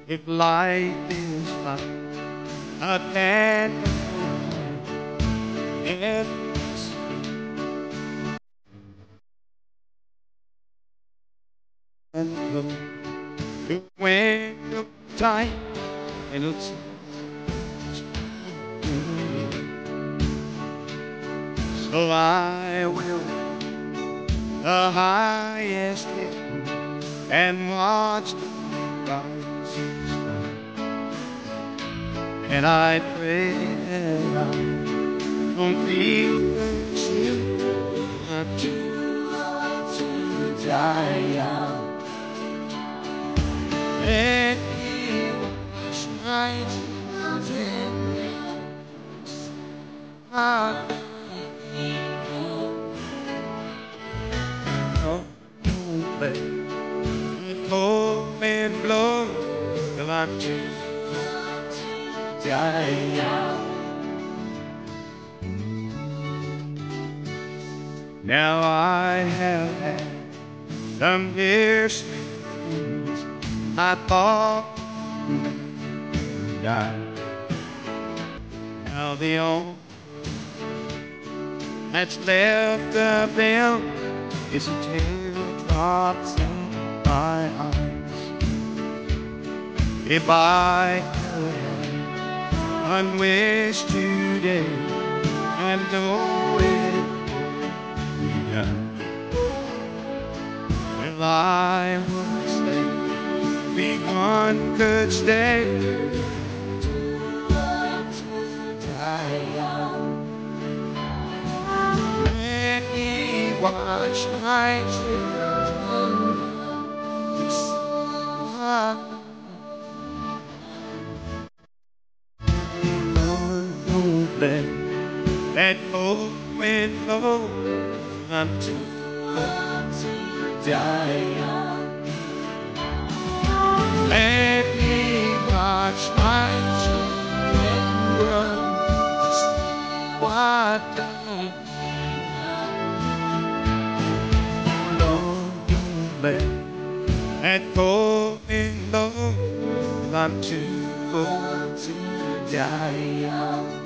If life is like a candle and go to window time and it's so I will the highest hill and watch the rise, and I pray that I don't leave you to die out. And he was right I don't let the cold wind blow till I'm too die out. Now I have had some years I thought died. Now the only that's left of them is the teardrops in my eyes. If I could have unwished today and know it would be done, well, I would say we one could stay. Watch my don't let that cold wind blow. I'm too die out. Let me watch my children run. What don't that cold wind blow, I'm too old to die out.